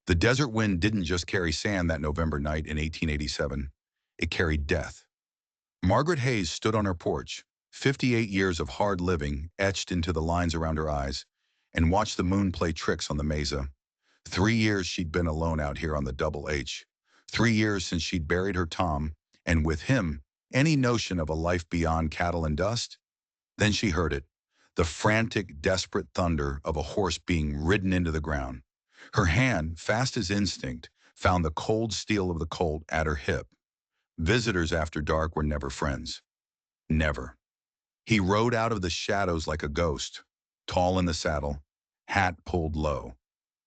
The desert wind didn't just carry sand that November night in 1887. It carried death. Margaret Hayes stood on her porch, 58 years of hard living etched into the lines around her eyes, and watched the moon play tricks on the mesa. 3 years she'd been alone out here on the Double H. 3 years since she'd buried her Tom, and with him, any notion of a life beyond cattle and dust. Then she heard it, the frantic, desperate thunder of a horse being ridden into the ground. Her hand, fast as instinct, found the cold steel of the colt at her hip. Visitors after dark were never friends. Never. He rode out of the shadows like a ghost, tall in the saddle, hat pulled low.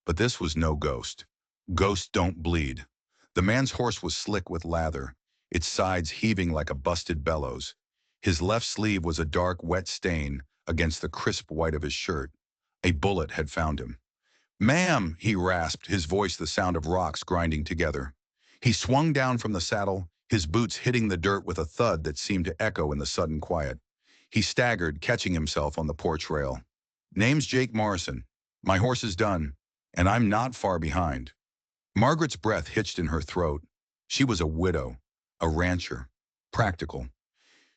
But this was no ghost. Ghosts don't bleed. The man's horse was slick with lather, its sides heaving like a busted bellows. His left sleeve was a dark, wet stain against the crisp white of his shirt. A bullet had found him. "Ma'am," he rasped, his voice the sound of rocks grinding together. He swung down from the saddle, his boots hitting the dirt with a thud that seemed to echo in the sudden quiet. He staggered, catching himself on the porch rail. "Name's Jake Morrison. My horse is done, and I'm not far behind." Margaret's breath hitched in her throat. She was a widow, a rancher, practical.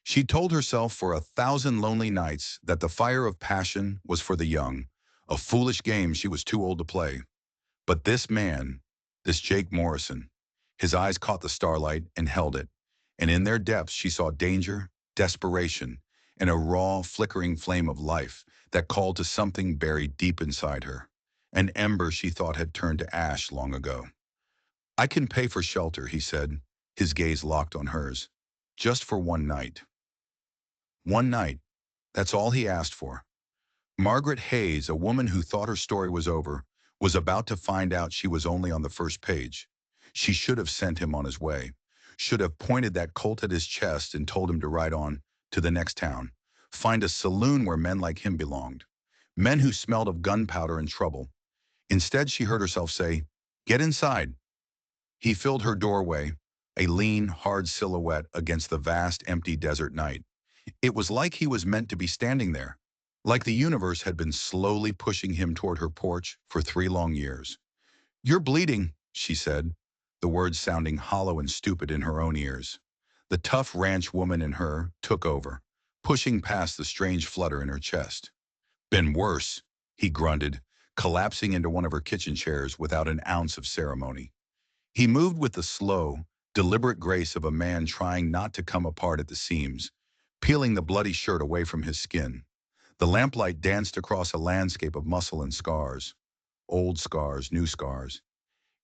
She told herself for 1,000 lonely nights that the fire of passion was for the young, a foolish game she was too old to play. But this man, this Jake Morrison, his eyes caught the starlight and held it, and in their depths she saw danger, desperation, and a raw, flickering flame of life that called to something buried deep inside her, an ember she thought had turned to ash long ago. "I can pay for shelter," he said, his gaze locked on hers. "Just for one night." One night. That's all he asked for. Margaret Hayes, a woman who thought her story was over, was about to find out she was only on the first page. She should have sent him on his way, should have pointed that colt at his chest and told him to ride on to the next town, find a saloon where men like him belonged, men who smelled of gunpowder and trouble. Instead, she heard herself say, "Get inside." He filled her doorway, a lean, hard silhouette against the vast, empty desert night. It was like he was meant to be standing there, like the universe had been slowly pushing him toward her porch for 3 long years. "You're bleeding," she said, the words sounding hollow and stupid in her own ears. The tough ranch woman in her took over, pushing past the strange flutter in her chest. "Been worse," he grunted, collapsing into one of her kitchen chairs without an ounce of ceremony. He moved with the slow, deliberate grace of a man trying not to come apart at the seams, peeling the bloody shirt away from his skin. The lamplight danced across a landscape of muscle and scars. Old scars, new scars.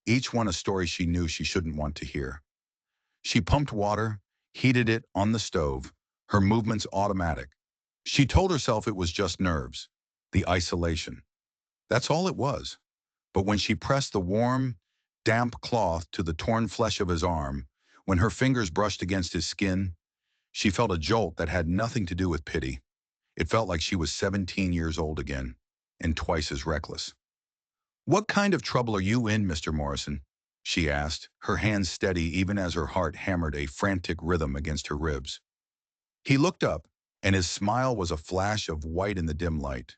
Each one a story she knew she shouldn't want to hear. She pumped water, heated it on the stove, her movements automatic. She told herself it was just nerves, the isolation. That's all it was. But when she pressed the warm, damp cloth to the torn flesh of his arm, when her fingers brushed against his skin, she felt a jolt that had nothing to do with pity. It felt like she was 17 years old again, and twice as reckless. "What kind of trouble are you in, Mr. Morrison?" she asked, her hands steady even as her heart hammered a frantic rhythm against her ribs. He looked up, and his smile was a flash of white in the dim light.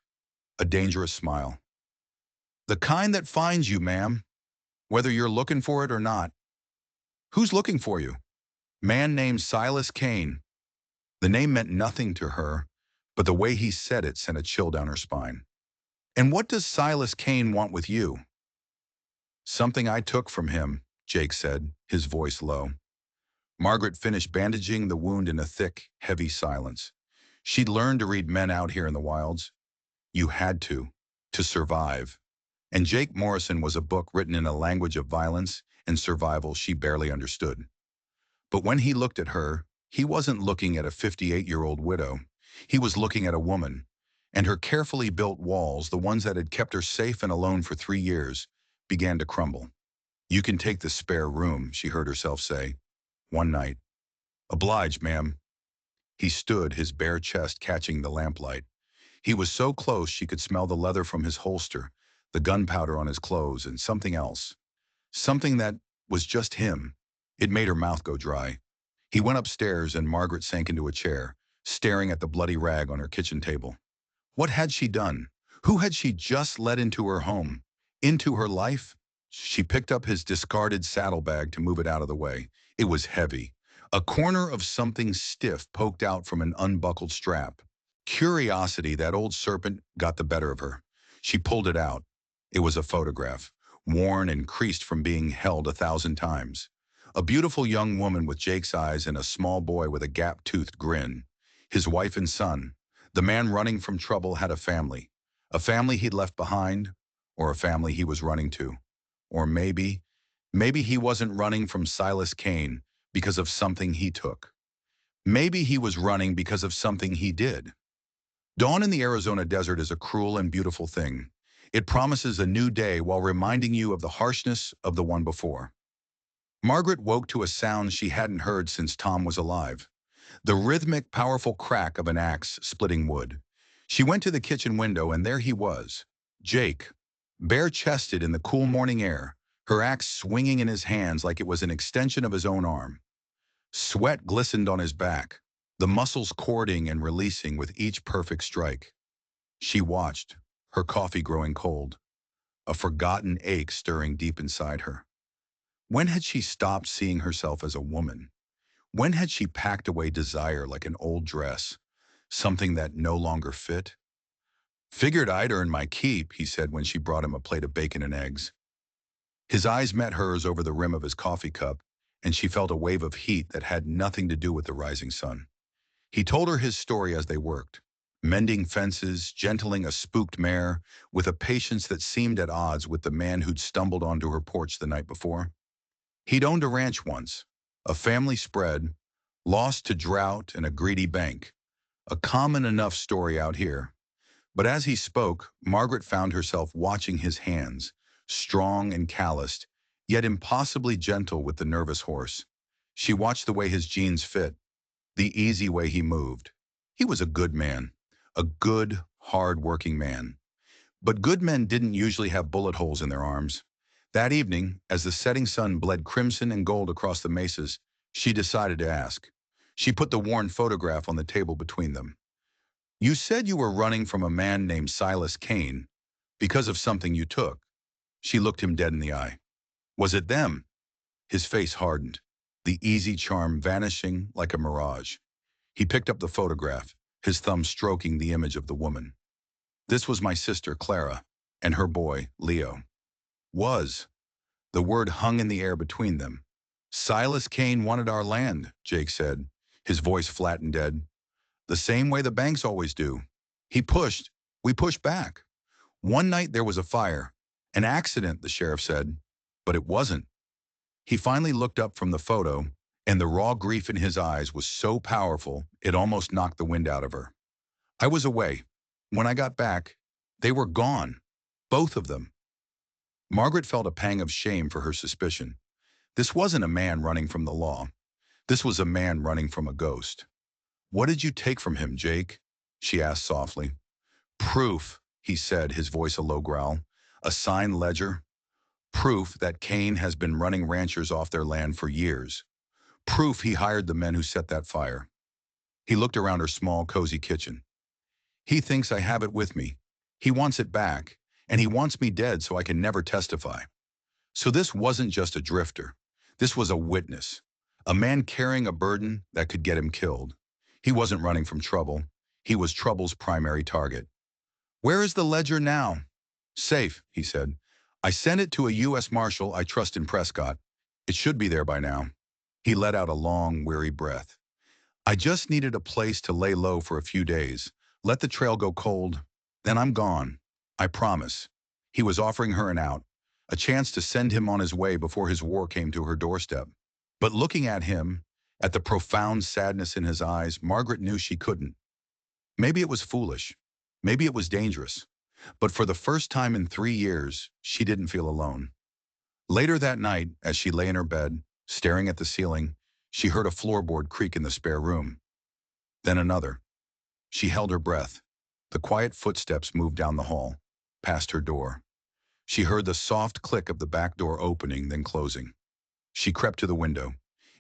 A dangerous smile. "The kind that finds you, ma'am, whether you're looking for it or not." "Who's looking for you?" "Man named Silas Kane." The name meant nothing to her, but the way he said it sent a chill down her spine. "And what does Silas Kane want with you?" "Something I took from him," Jake said, his voice low. Margaret finished bandaging the wound in a thick, heavy silence. She'd learned to read men out here in the wilds. You had to survive. And Jake Morrison was a book written in a language of violence and survival she barely understood. But when he looked at her, he wasn't looking at a 58-year-old widow. He was looking at a woman, and her carefully built walls, the ones that had kept her safe and alone for 3 years, began to crumble. "You can take the spare room," she heard herself say. "One night." "Obliged, ma'am." He stood, his bare chest catching the lamplight. He was so close she could smell the leather from his holster, the gunpowder on his clothes, and something else. Something that was just him. It made her mouth go dry. He went upstairs and Margaret sank into a chair, staring at the bloody rag on her kitchen table. What had she done? Who had she just let into her home? Into her life? She picked up his discarded saddlebag to move it out of the way. It was heavy. A corner of something stiff poked out from an unbuckled strap. Curiosity, that old serpent, got the better of her. She pulled it out. It was a photograph, worn and creased from being held 1,000 times. A beautiful young woman with Jake's eyes and a small boy with a gap-toothed grin. His wife and son. The man running from trouble had a family. A family he'd left behind, or a family he was running to. Or maybe he wasn't running from Silas Kane because of something he took. Maybe he was running because of something he did. Dawn in the Arizona desert is a cruel and beautiful thing. It promises a new day while reminding you of the harshness of the one before. Margaret woke to a sound she hadn't heard since Tom was alive. The rhythmic, powerful crack of an axe splitting wood. She went to the kitchen window and there he was, Jake, bare-chested in the cool morning air, her axe swinging in his hands like it was an extension of his own arm. Sweat glistened on his back, the muscles cording and releasing with each perfect strike. She watched, her coffee growing cold, a forgotten ache stirring deep inside her. When had she stopped seeing herself as a woman? When had she packed away desire like an old dress, something that no longer fit? Figured I'd earn my keep, he said when she brought him a plate of bacon and eggs. His eyes met hers over the rim of his coffee cup, and she felt a wave of heat that had nothing to do with the rising sun. He told her his story as they worked, mending fences, gentling a spooked mare, with a patience that seemed at odds with the man who'd stumbled onto her porch the night before. He'd owned a ranch once, a family spread, lost to drought and a greedy bank. A common enough story out here. But as he spoke, Margaret found herself watching his hands, strong and calloused, yet impossibly gentle with the nervous horse. She watched the way his jeans fit, the easy way he moved. He was a good man, a good, hard-working man. But good men didn't usually have bullet holes in their arms. That evening, as the setting sun bled crimson and gold across the mesas, she decided to ask. She put the worn photograph on the table between them. You said you were running from a man named Silas Kane because of something you took. She looked him dead in the eye. Was it them? His face hardened, the easy charm vanishing like a mirage. He picked up the photograph, his thumb stroking the image of the woman. This was my sister, Clara, and her boy, Leo. Was. The word hung in the air between them. Silas Kane wanted our land, Jake said, his voice flat and dead. The same way the banks always do. He pushed. We pushed back. One night there was a fire. An accident, the sheriff said. But it wasn't. He finally looked up from the photo, and the raw grief in his eyes was so powerful it almost knocked the wind out of her. I was away. When I got back, they were gone. Both of them. Margaret felt a pang of shame for her suspicion. This wasn't a man running from the law. This was a man running from a ghost. What did you take from him, Jake? She asked softly. Proof, he said, his voice a low growl. A signed ledger. Proof that Kane has been running ranchers off their land for years. Proof he hired the men who set that fire. He looked around her small, cozy kitchen. He thinks I have it with me. He wants it back, and he wants me dead so I can never testify. So this wasn't just a drifter. This was a witness. A man carrying a burden that could get him killed. He wasn't running from trouble. He was trouble's primary target. Where is the ledger now? Safe, he said. I sent it to a U.S. Marshal I trust in Prescott. It should be there by now. He let out a long, weary breath. I just needed a place to lay low for a few days. Let the trail go cold. Then I'm gone. I promise. He was offering her an out, a chance to send him on his way before his war came to her doorstep. But looking at him, at the profound sadness in his eyes, Margaret knew she couldn't. Maybe it was foolish. Maybe it was dangerous. But for the first time in 3 years, she didn't feel alone. Later that night, as she lay in her bed, staring at the ceiling, she heard a floorboard creak in the spare room. Then another. She held her breath. The quiet footsteps moved down the hall, past her door. She heard the soft click of the back door opening, then closing. She crept to the window.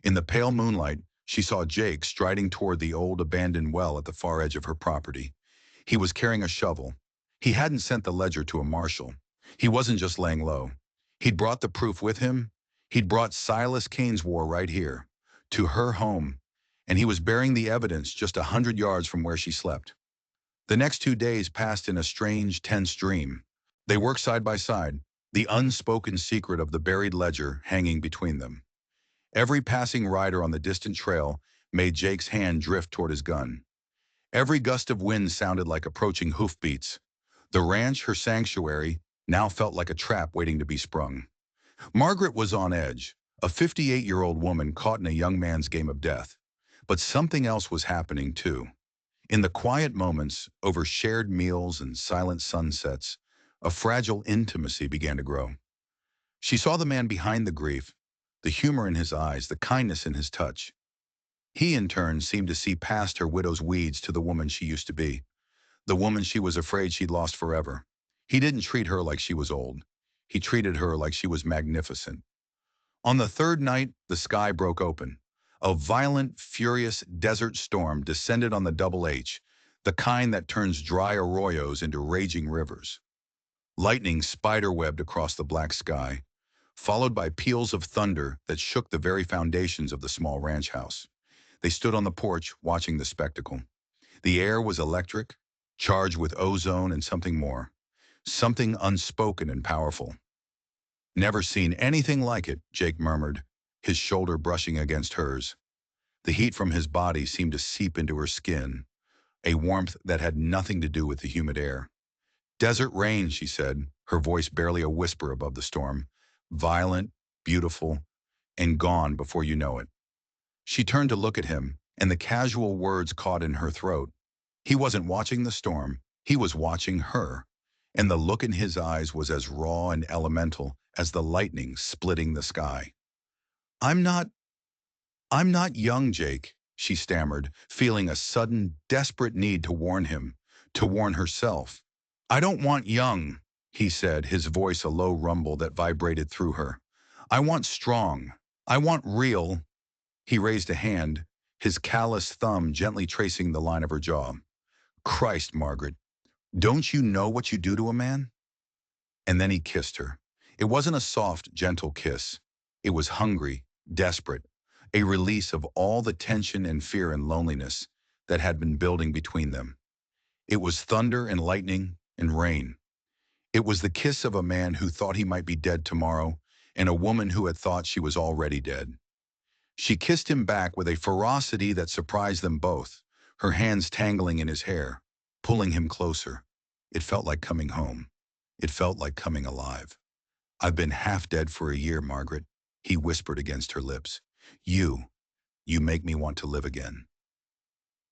In the pale moonlight, she saw Jake striding toward the old abandoned well at the far edge of her property. He was carrying a shovel. He hadn't sent the ledger to a marshal. He wasn't just laying low. He'd brought the proof with him. He'd brought Silas Kane's war right here, to her home, and he was bearing the evidence just 100 yards from where she slept. The next 2 days passed in a strange, tense dream. They worked side by side, the unspoken secret of the buried ledger hanging between them. Every passing rider on the distant trail made Jake's hand drift toward his gun. Every gust of wind sounded like approaching hoofbeats. The ranch, her sanctuary, now felt like a trap waiting to be sprung. Margaret was on edge, a 58-year-old woman caught in a young man's game of death. But something else was happening too. In the quiet moments, over shared meals and silent sunsets, a fragile intimacy began to grow. She saw the man behind the grief, the humor in his eyes, the kindness in his touch. He, in turn, seemed to see past her widow's weeds to the woman she used to be, the woman she was afraid she'd lost forever. He didn't treat her like she was old. He treated her like she was magnificent. On the third night, the sky broke open. A violent, furious desert storm descended on the Double H, the kind that turns dry arroyos into raging rivers. Lightning spiderwebbed across the black sky, followed by peals of thunder that shook the very foundations of the small ranch house. They stood on the porch, watching the spectacle. The air was electric, charged with ozone and something more, something unspoken and powerful. "Never seen anything like it," Jake murmured, his shoulder brushing against hers. The heat from his body seemed to seep into her skin, a warmth that had nothing to do with the humid air. "Desert rain," she said, her voice barely a whisper above the storm. "Violent, beautiful, and gone before you know it." She turned to look at him, and the casual words caught in her throat. He wasn't watching the storm, he was watching her, and the look in his eyes was as raw and elemental as the lightning splitting the sky. "I'm not I'm not young, Jake," she stammered, feeling a sudden, desperate need to warn him, to warn herself. "I don't want young," he said, his voice a low rumble that vibrated through her. "I want strong. I want real." He raised a hand, his callous thumb gently tracing the line of her jaw. "Christ, Margaret, don't you know what you do to a man?" And then he kissed her. It wasn't a soft, gentle kiss. It was hungry, desperate, a release of all the tension and fear and loneliness that had been building between them. It was thunder and lightning and rain. It was the kiss of a man who thought he might be dead tomorrow and a woman who had thought she was already dead. She kissed him back with a ferocity that surprised them both, her hands tangling in his hair, pulling him closer. It felt like coming home. It felt like coming alive. "I've been half dead for a year, Margaret," he whispered against her lips. You make me want to live again."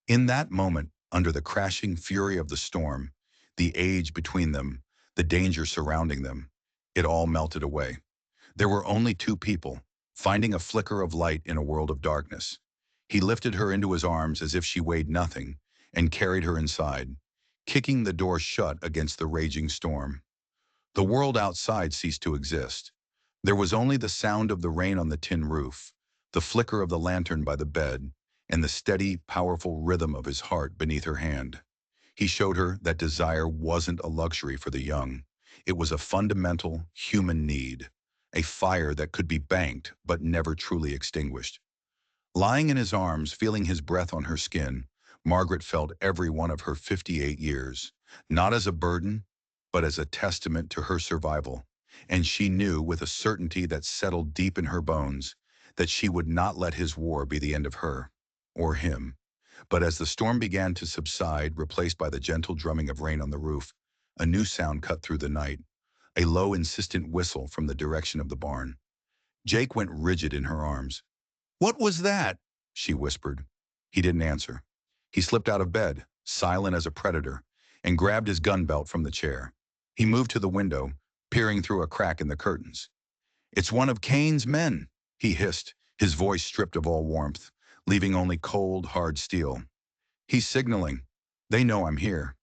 In that moment, under the crashing fury of the storm, the age between them, the danger surrounding them, it all melted away. There were only two people, finding a flicker of light in a world of darkness. He lifted her into his arms as if she weighed nothing, and carried her inside, kicking the door shut against the raging storm. The world outside ceased to exist. There was only the sound of the rain on the tin roof, the flicker of the lantern by the bed, and the steady, powerful rhythm of his heart beneath her hand. He showed her that desire wasn't a luxury for the young. It was a fundamental human need, a fire that could be banked but never truly extinguished. Lying in his arms, feeling his breath on her skin, Margaret felt every one of her 58 years, not as a burden, but as a testament to her survival. And she knew with a certainty that settled deep in her bones that she would not let his war be the end of her, or him. But as the storm began to subside, replaced by the gentle drumming of rain on the roof, a new sound cut through the night, a low, insistent whistle from the direction of the barn. Jake went rigid in her arms. "What was that?" she whispered. He didn't answer. He slipped out of bed, silent as a predator, and grabbed his gun belt from the chair. He moved to the window, peering through a crack in the curtains. "It's one of Kane's men," he hissed, his voice stripped of all warmth, leaving only cold, hard steel. "He's signaling. They know I'm here."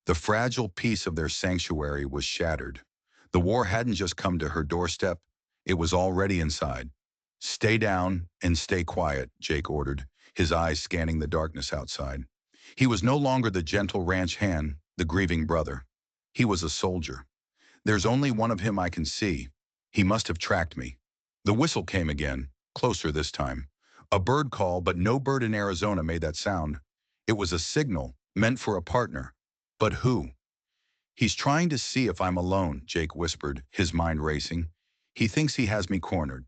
The fragile peace of their sanctuary was shattered. The war hadn't just come to her doorstep, it was already inside. "Stay down and stay quiet," Jake ordered, his eyes scanning the darkness outside. He was no longer the gentle ranch hand, the grieving brother. He was a soldier. "There's only one of him I can see." He must have tracked me. The whistle came again, closer this time. A bird call, but no bird in Arizona made that sound. It was a signal, meant for a partner. But who? He's trying to see if I'm alone, Jake whispered, his mind racing. He thinks he has me cornered.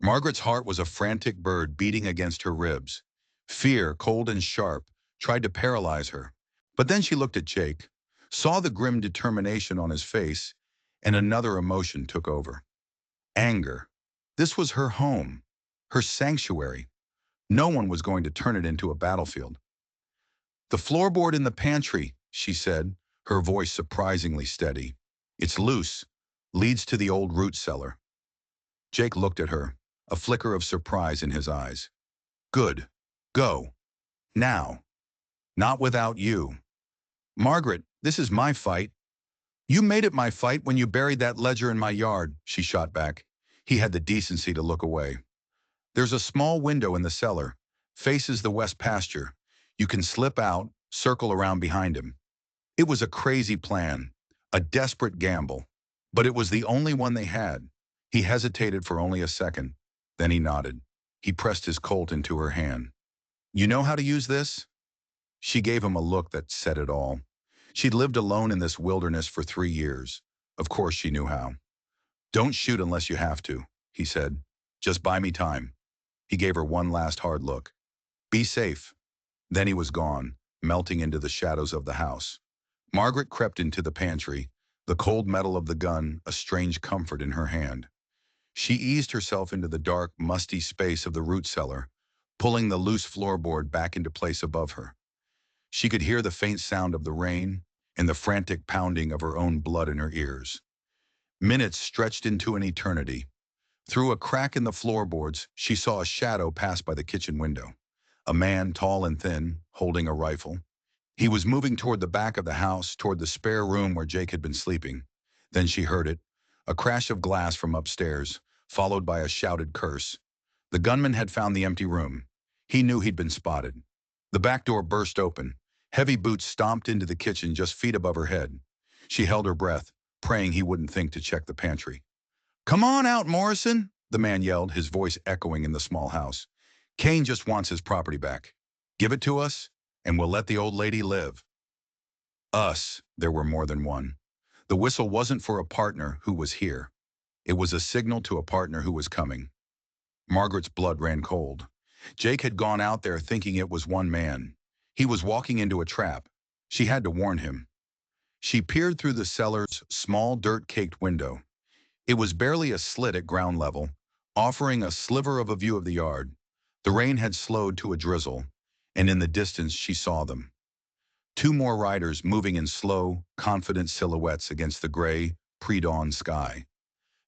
Margaret's heart was a frantic bird beating against her ribs. Fear, cold and sharp, tried to paralyze her. But then she looked at Jake, saw the grim determination on his face, and another emotion took over. Anger. This was her home, her sanctuary. No one was going to turn it into a battlefield. The floorboard in the pantry, she said, her voice surprisingly steady. It's loose, leads to the old root cellar. Jake looked at her, a flicker of surprise in his eyes. Good. Go. Now. Not without you. Margaret, this is my fight. You made it my fight when you buried that ledger in my yard, she shot back. He had the decency to look away. There's a small window in the cellar, faces the west pasture. You can slip out, circle around behind him. It was a crazy plan, a desperate gamble, but it was the only one they had. He hesitated for only a second, then he nodded. He pressed his Colt into her hand. You know how to use this? She gave him a look that said it all. She'd lived alone in this wilderness for 3 years. Of course she knew how. Don't shoot unless you have to, he said. Just buy me time. He gave her one last hard look. Be safe. Then he was gone, melting into the shadows of the house. Margaret crept into the pantry, the cold metal of the gun a strange comfort in her hand. She eased herself into the dark, musty space of the root cellar, pulling the loose floorboard back into place above her. She could hear the faint sound of the rain and the frantic pounding of her own blood in her ears. Minutes stretched into an eternity. Through a crack in the floorboards, she saw a shadow pass by the kitchen window. A man, tall and thin, holding a rifle. He was moving toward the back of the house, toward the spare room where Jake had been sleeping. Then she heard it, a crash of glass from upstairs, followed by a shouted curse. The gunman had found the empty room. He knew he'd been spotted. The back door burst open. Heavy boots stomped into the kitchen just feet above her head. She held her breath, praying he wouldn't think to check the pantry. Come on out, Morrison, the man yelled, his voice echoing in the small house. Kane just wants his property back. Give it to us, and we'll let the old lady live. Us, there were more than one. The whistle wasn't for a partner who was here. It was a signal to a partner who was coming. Margaret's blood ran cold. Jake had gone out there thinking it was one man. He was walking into a trap. She had to warn him. She peered through the cellar's small dirt-caked window. It was barely a slit at ground level, offering a sliver of a view of the yard. The rain had slowed to a drizzle, and in the distance she saw them. 2 more riders moving in slow, confident silhouettes against the gray, pre-dawn sky.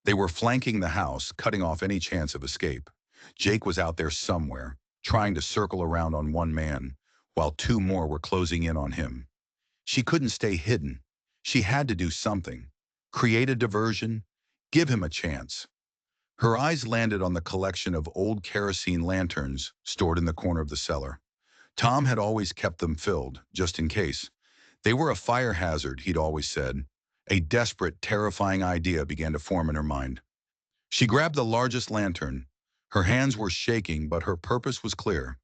They were flanking the house, cutting off any chance of escape. Jake was out there somewhere, trying to circle around on one man, while 2 more were closing in on him. She couldn't stay hidden. She had to do something. Create a diversion, give him a chance. Her eyes landed on the collection of old kerosene lanterns stored in the corner of the cellar. Tom had always kept them filled, just in case. They were a fire hazard, he'd always said. A desperate, terrifying idea began to form in her mind. She grabbed the largest lantern. Her hands were shaking, but her purpose was clear.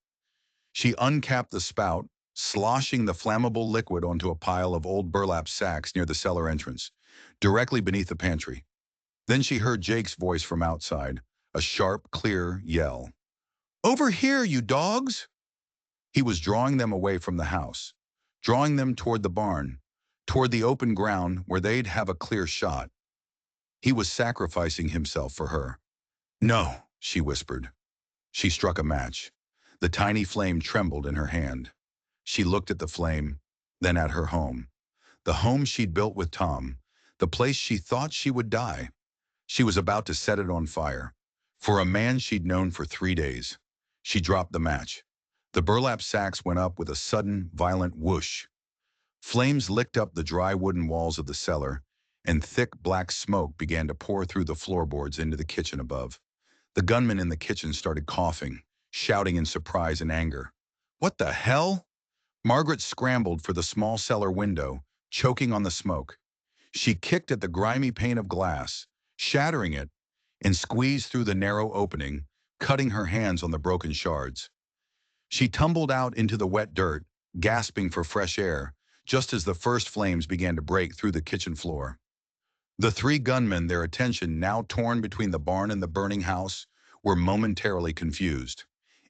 She uncapped the spout, sloshing the flammable liquid onto a pile of old burlap sacks near the cellar entrance, directly beneath the pantry. Then she heard Jake's voice from outside, a sharp, clear yell. Over here, you dogs! He was drawing them away from the house, drawing them toward the barn, toward the open ground where they'd have a clear shot. He was sacrificing himself for her. No, she whispered. She struck a match. The tiny flame trembled in her hand. She looked at the flame, then at her home. The home she'd built with Tom, the place she thought she would die. She was about to set it on fire. For a man she'd known for 3 days. She dropped the match. The burlap sacks went up with a sudden, violent whoosh. Flames licked up the dry wooden walls of the cellar, and thick black smoke began to pour through the floorboards into the kitchen above. The gunman in the kitchen started coughing, shouting in surprise and anger. What the hell? Margaret scrambled for the small cellar window, choking on the smoke. She kicked at the grimy pane of glass, shattering it, and squeezed through the narrow opening, cutting her hands on the broken shards. She tumbled out into the wet dirt, gasping for fresh air, just as the first flames began to break through the kitchen floor. The three gunmen, their attention now torn between the barn and the burning house, were momentarily confused.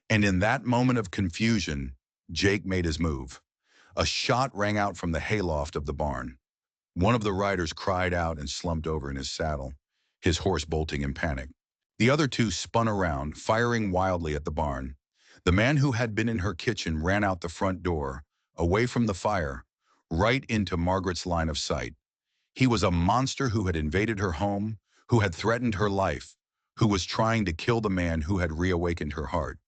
And in that moment of confusion, Jake made his move. A shot rang out from the hayloft of the barn. One of the riders cried out and slumped over in his saddle, his horse bolting in panic. The other two spun around, firing wildly at the barn. The man who had been in her kitchen ran out the front door, away from the fire, right into Margaret's line of sight. He was a monster who had invaded her home, who had threatened her life, who was trying to kill the man who had reawakened her heart.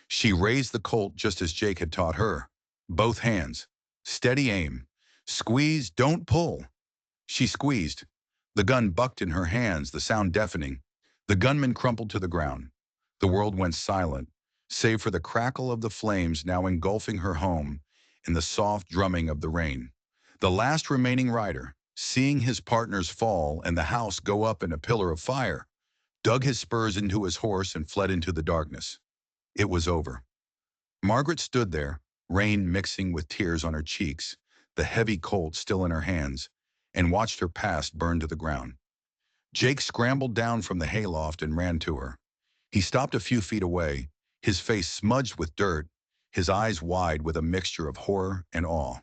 She raised the Colt just as Jake had taught her. Both hands. Steady aim. Squeeze, don't pull. She squeezed. The gun bucked in her hands, the sound deafening. The gunman crumpled to the ground. The world went silent, save for the crackle of the flames now engulfing her home and the soft drumming of the rain. The last remaining rider, seeing his partners fall and the house go up in a pillar of fire, dug his spurs into his horse and fled into the darkness. It was over. Margaret stood there, rain mixing with tears on her cheeks, the heavy Colt still in her hands, and watched her past burn to the ground. Jake scrambled down from the hayloft and ran to her. He stopped a few feet away, his face smudged with dirt, his eyes wide with a mixture of horror and awe.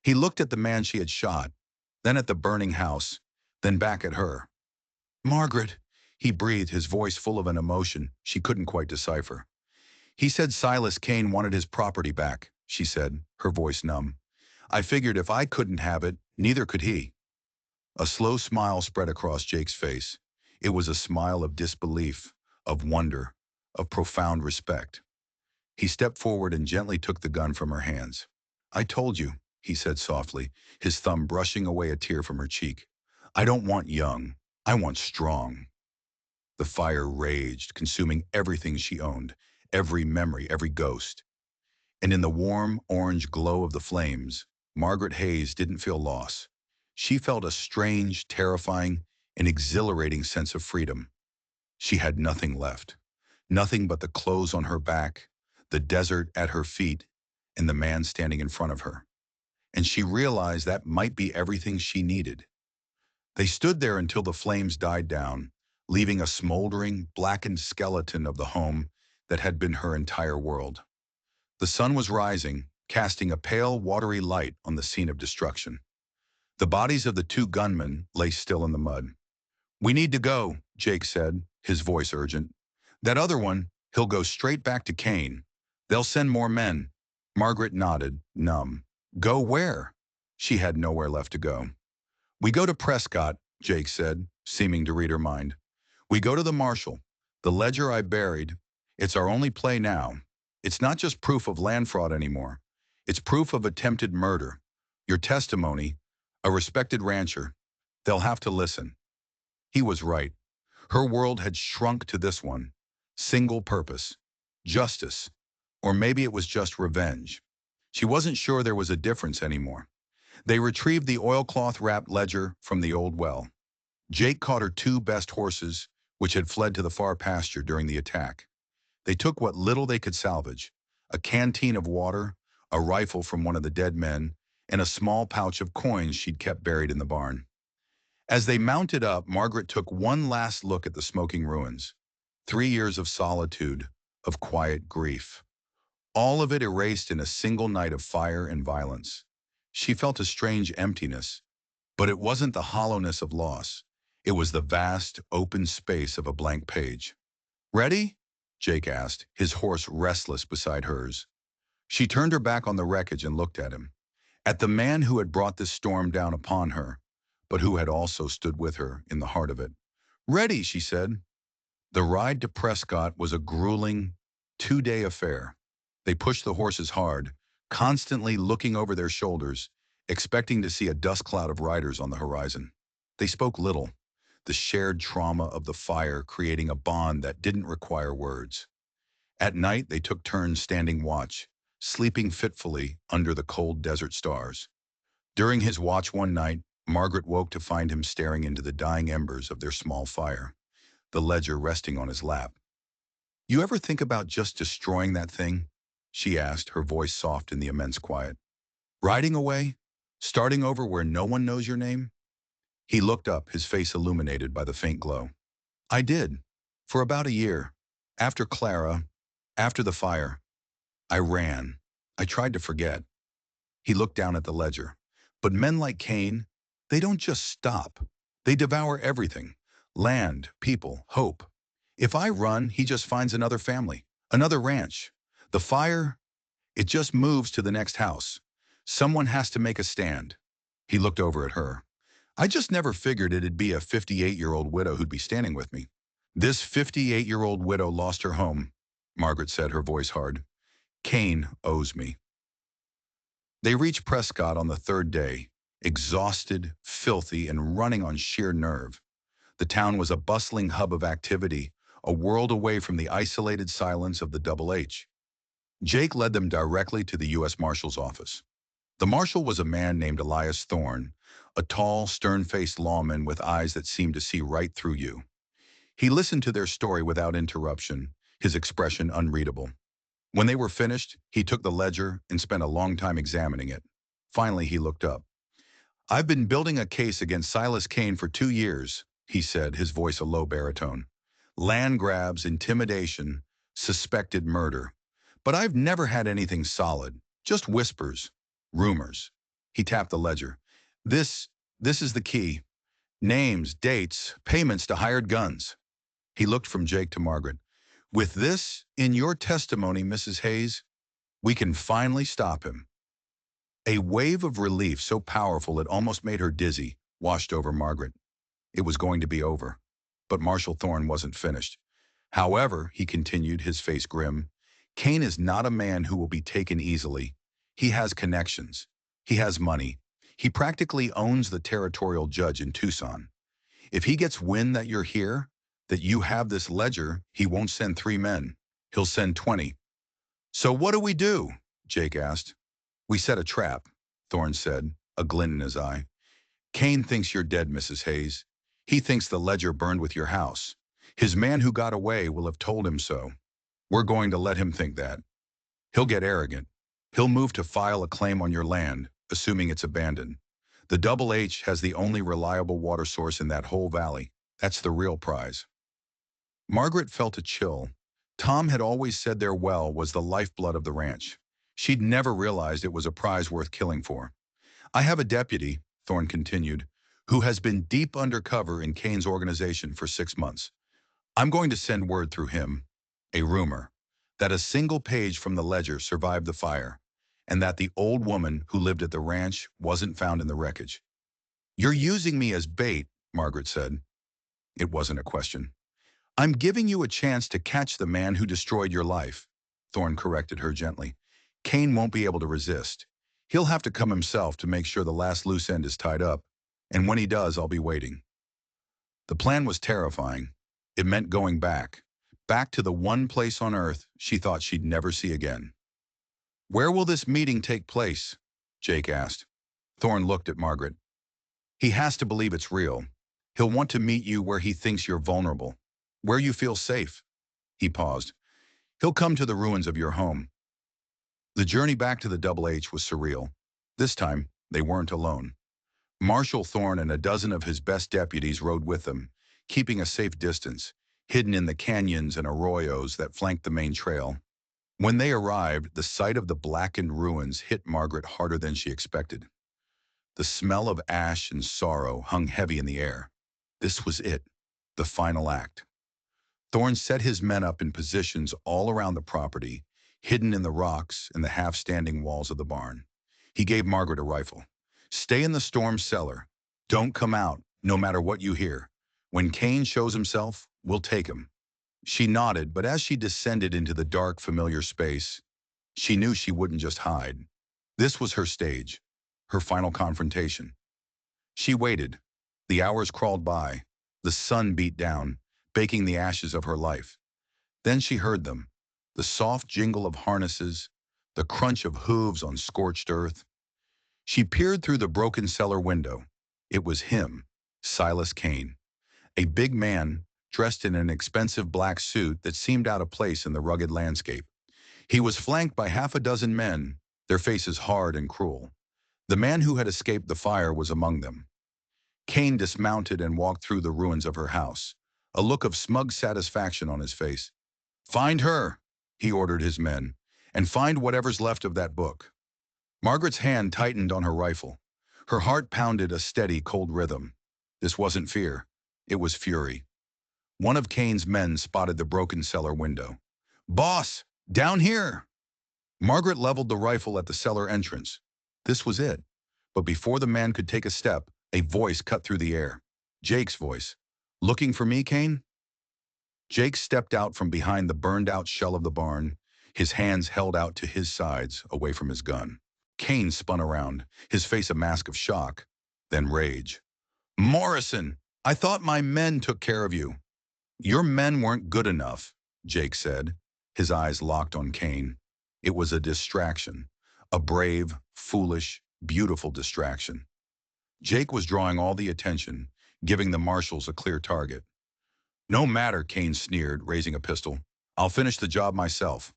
He looked at the man she had shot, then at the burning house, then back at her. "Margaret," he breathed, his voice full of an emotion she couldn't quite decipher. "He said Silas Kane wanted his property back," she said, her voice numb. "I figured if I couldn't have it, neither could he." A slow smile spread across Jake's face. It was a smile of disbelief, of wonder, of profound respect. He stepped forward and gently took the gun from her hands. "I told you," he said softly, his thumb brushing away a tear from her cheek. "I don't want young. I want strong." The fire raged, consuming everything she owned, every memory, every ghost. And in the warm, orange glow of the flames, Margaret Hayes didn't feel loss. She felt a strange, terrifying, and exhilarating sense of freedom. She had nothing left. Nothing but the clothes on her back, the desert at her feet, and the man standing in front of her. And she realized that might be everything she needed. They stood there until the flames died down, leaving a smoldering, blackened skeleton of the home that had been her entire world. The sun was rising, casting a pale, watery light on the scene of destruction. The bodies of the two gunmen lay still in the mud. "We need to go," Jake said, his voice urgent. "That other one, he'll go straight back to Kane. They'll send more men." Margaret nodded, numb. "Go where?" She had nowhere left to go. "We go to Prescott," Jake said, seeming to read her mind. "We go to the marshal. The ledger I buried. It's our only play now. It's not just proof of land fraud anymore. It's proof of attempted murder. Your testimony, a respected rancher. They'll have to listen." He was right. Her world had shrunk to this one. Single purpose. Justice. Or maybe it was just revenge. She wasn't sure there was a difference anymore. They retrieved the oilcloth-wrapped ledger from the old well. Jake caught her two best horses, which had fled to the far pasture during the attack. They took what little they could salvage, a canteen of water, a rifle from one of the dead men, and a small pouch of coins she'd kept buried in the barn. As they mounted up, Margaret took one last look at the smoking ruins. 3 years of solitude, of quiet grief. All of it erased in a single night of fire and violence. She felt a strange emptiness, but it wasn't the hollowness of loss. It was the vast, open space of a blank page. "Ready?" Jake asked, his horse restless beside hers. She turned her back on the wreckage and looked at him, at the man who had brought this storm down upon her, but who had also stood with her in the heart of it. "Ready," she said. The ride to Prescott was a grueling, 2-day affair. They pushed the horses hard, constantly looking over their shoulders, expecting to see a dust cloud of riders on the horizon. They spoke little, the shared trauma of the fire creating a bond that didn't require words. At night, they took turns standing watch, sleeping fitfully under the cold desert stars. During his watch one night, Margaret woke to find him staring into the dying embers of their small fire. the ledger resting on his lap. "You ever think about just destroying that thing?" she asked, her voice soft in the immense quiet. "Riding away? Starting over where no one knows your name?" He looked up, his face illuminated by the faint glow. "I did. For about a year. After Clara, after the fire, I ran. I tried to forget." He looked down at the ledger. "But men like Cain, they don't just stop. They devour everything. Land, people, hope. If I run, he just finds another family, another ranch. The fire, it just moves to the next house. Someone has to make a stand." He looked over at her. "I just never figured it'd be a 58-year-old widow who'd be standing with me." "This 58-year-old widow lost her home," Margaret said, her voice hard. "Cain owes me." They reached Prescott on the third day, exhausted, filthy, and running on sheer nerve. The town was a bustling hub of activity, a world away from the isolated silence of the Double H. Jake led them directly to the U.S. Marshal's office. The marshal was a man named Elias Thorne, a tall, stern-faced lawman with eyes that seemed to see right through you. He listened to their story without interruption, his expression unreadable. When they were finished, he took the ledger and spent a long time examining it. Finally, he looked up. "I've been building a case against Silas Cain for 2 years," he said, his voice a low baritone. "Land grabs, intimidation, suspected murder. But I've never had anything solid, just whispers, rumors." He tapped the ledger. This is the key. Names, dates, payments to hired guns." He looked from Jake to Margaret. "With this, in your testimony, Mrs. Hayes, we can finally stop him." A wave of relief so powerful it almost made her dizzy washed over Margaret. It was going to be over. But Marshal Thorne wasn't finished. "However," he continued, his face grim, "Cain is not a man who will be taken easily. He has connections. He has money. He practically owns the territorial judge in Tucson. If he gets wind that you're here, that you have this ledger, he won't send 3 men. He'll send 20. "So what do we do?" Jake asked. "We set a trap," Thorne said, a glint in his eye. "Cain thinks you're dead, Mrs. Hayes. He thinks the ledger burned with your house. His man who got away will have told him so. We're going to let him think that. He'll get arrogant. He'll move to file a claim on your land, assuming it's abandoned. The Double H has the only reliable water source in that whole valley. That's the real prize." Margaret felt a chill. Tom had always said their well was the lifeblood of the ranch. She'd never realized it was a prize worth killing for. "I have a deputy," Thorne continued, "who has been deep undercover in Cain's organization for 6 months. I'm going to send word through him, a rumor, that a single page from the ledger survived the fire, and that the old woman who lived at the ranch wasn't found in the wreckage." "You're using me as bait," Margaret said. It wasn't a question. "I'm giving you a chance to catch the man who destroyed your life," Thorne corrected her gently. "Cain won't be able to resist. He'll have to come himself to make sure the last loose end is tied up, and when he does, I'll be waiting." The plan was terrifying. It meant going back to the one place on Earth she thought she'd never see again. "Where will this meeting take place?" Jake asked. Thorne looked at Margaret. "He has to believe it's real. He'll want to meet you where he thinks you're vulnerable, where you feel safe." He paused. "He'll come to the ruins of your home." The journey back to the Double H was surreal. This time, they weren't alone. Marshal Thorne and a dozen of his best deputies rode with them, keeping a safe distance, hidden in the canyons and arroyos that flanked the main trail. When they arrived, the sight of the blackened ruins hit Margaret harder than she expected. The smell of ash and sorrow hung heavy in the air. This was it, the final act. Thorne set his men up in positions all around the property, hidden in the rocks and the half-standing walls of the barn. He gave Margaret a rifle. "Stay in the storm cellar. Don't come out, no matter what you hear. When Cain shows himself, we'll take him." She nodded, but as she descended into the dark, familiar space, she knew she wouldn't just hide. This was her stage, her final confrontation. She waited. The hours crawled by. The sun beat down, baking the ashes of her life. Then she heard them, the soft jingle of harnesses, the crunch of hooves on scorched earth. She peered through the broken cellar window. It was him, Silas Cain, a big man, dressed in an expensive black suit that seemed out of place in the rugged landscape. He was flanked by half a dozen men, their faces hard and cruel. The man who had escaped the fire was among them. Kane dismounted and walked through the ruins of her house, a look of smug satisfaction on his face. "Find her," he ordered his men, "and find whatever's left of that book." Margaret's hand tightened on her rifle. Her heart pounded a steady, cold rhythm. This wasn't fear. It was fury. One of Kane's men spotted the broken cellar window. "Boss, down here!" Margaret leveled the rifle at the cellar entrance. This was it. But before the man could take a step, a voice cut through the air. Jake's voice. "Looking for me, Kane?" Jake stepped out from behind the burned-out shell of the barn, his hands held out to his sides, away from his gun. Kane spun around, his face a mask of shock, then rage. "Morrison, I thought my men took care of you." "Your men weren't good enough," Jake said, his eyes locked on Kane. It was a distraction, a brave, foolish, beautiful distraction. Jake was drawing all the attention, giving the marshals a clear target. "No matter," Kane sneered, raising a pistol. "I'll finish the job myself."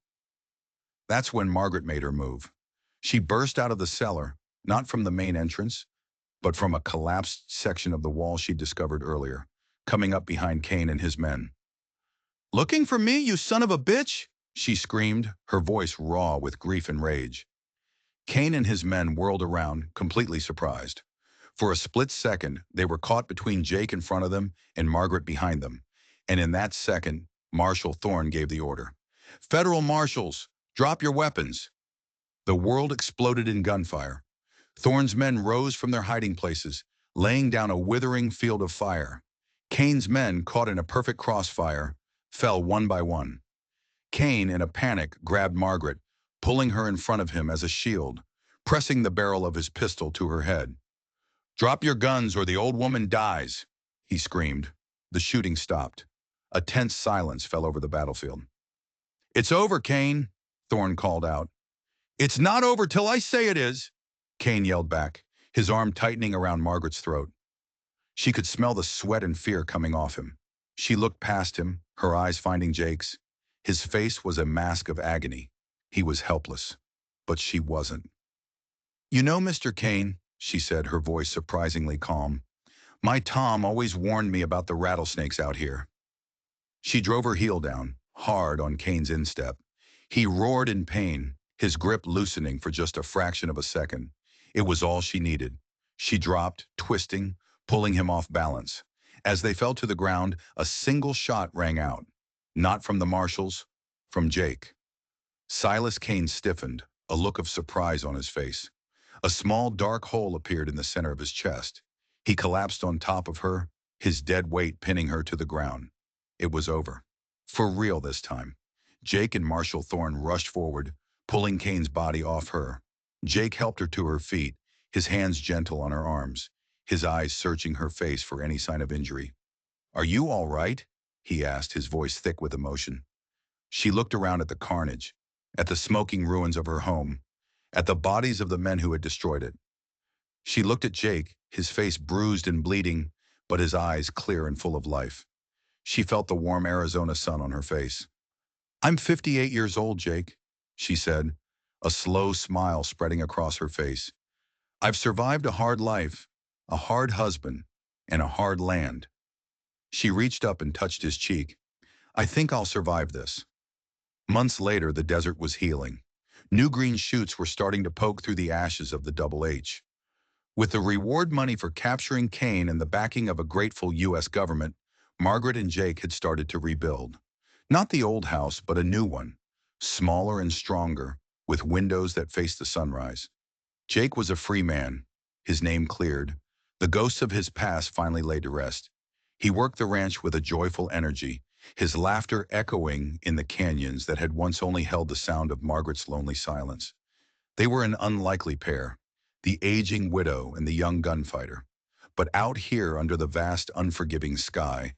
That's when Margaret made her move. She burst out of the cellar, not from the main entrance, but from a collapsed section of the wall she'd discovered earlier, coming up behind Kane and his men. "Looking for me, you son of a bitch?" she screamed, her voice raw with grief and rage. Kane and his men whirled around, completely surprised. For a split second, they were caught between Jake in front of them and Margaret behind them. And in that second, Marshal Thorne gave the order. "Federal marshals, drop your weapons." The world exploded in gunfire. Thorne's men rose from their hiding places, laying down a withering field of fire. Kane's men, caught in a perfect crossfire, fell one by one. Kane, in a panic, grabbed Margaret, pulling her in front of him as a shield, pressing the barrel of his pistol to her head. "Drop your guns or the old woman dies," he screamed. The shooting stopped. A tense silence fell over the battlefield. "It's over, Kane," Thorne called out. "It's not over till I say it is," Kane yelled back, his arm tightening around Margaret's throat. She could smell the sweat and fear coming off him. She looked past him, her eyes finding Jake's. His face was a mask of agony. He was helpless. But she wasn't. "You know, Mr. Kane," she said, her voice surprisingly calm, "my Tom always warned me about the rattlesnakes out here." She drove her heel down, hard on Kane's instep. He roared in pain, his grip loosening for just a fraction of a second. It was all she needed. She dropped, twisting, pulling him off balance. As they fell to the ground, a single shot rang out. Not from the marshals, from Jake. Silas Kane stiffened, a look of surprise on his face. A small dark hole appeared in the center of his chest. He collapsed on top of her, his dead weight pinning her to the ground. It was over. For real this time. Jake and Marshal Thorne rushed forward, pulling Kane's body off her. Jake helped her to her feet, his hands gentle on her arms, his eyes searching her face for any sign of injury. "Are you all right?" he asked, his voice thick with emotion. She looked around at the carnage, at the smoking ruins of her home, at the bodies of the men who had destroyed it. She looked at Jake, his face bruised and bleeding, but his eyes clear and full of life. She felt the warm Arizona sun on her face. "I'm 58 years old, Jake," she said, a slow smile spreading across her face. "I've survived a hard life, a hard husband, and a hard land." She reached up and touched his cheek. "I think I'll survive this." Months later, the desert was healing. New green shoots were starting to poke through the ashes of the Double H. With the reward money for capturing Kane and the backing of a grateful U.S. government, Margaret and Jake had started to rebuild. Not the old house, but a new one, smaller and stronger, with windows that faced the sunrise. Jake was a free man, his name cleared. The ghosts of his past finally laid to rest. He worked the ranch with a joyful energy, his laughter echoing in the canyons that had once only held the sound of Margaret's lonely silence. They were an unlikely pair, the aging widow and the young gunfighter. But out here under the vast, unforgiving sky,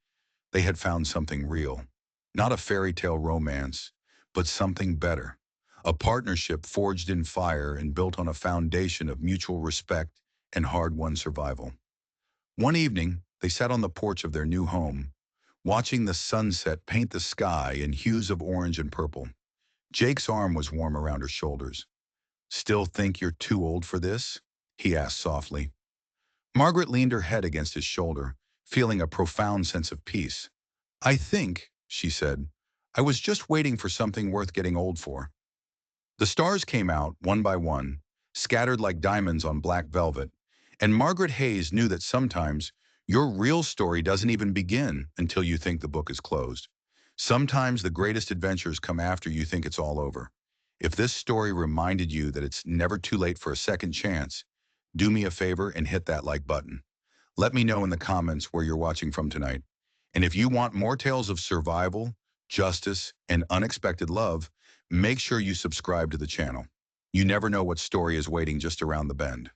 they had found something real. Not a fairy tale romance, but something better. A partnership forged in fire and built on a foundation of mutual respect and hard-won survival. One evening, they sat on the porch of their new home. watching the sunset paint the sky in hues of orange and purple. Jake's arm was warm around her shoulders. "Still think you're too old for this?" he asked softly. Margaret leaned her head against his shoulder, feeling a profound sense of peace. "I think," she said, "I was just waiting for something worth getting old for." The stars came out, one by one, scattered like diamonds on black velvet, and Margaret Hayes knew that sometimes your real story doesn't even begin until you think the book is closed. Sometimes the greatest adventures come after you think it's all over. If this story reminded you that it's never too late for a second chance, do me a favor and hit that like button. Let me know in the comments where you're watching from tonight. And if you want more tales of survival, justice, and unexpected love, make sure you subscribe to the channel. You never know what story is waiting just around the bend.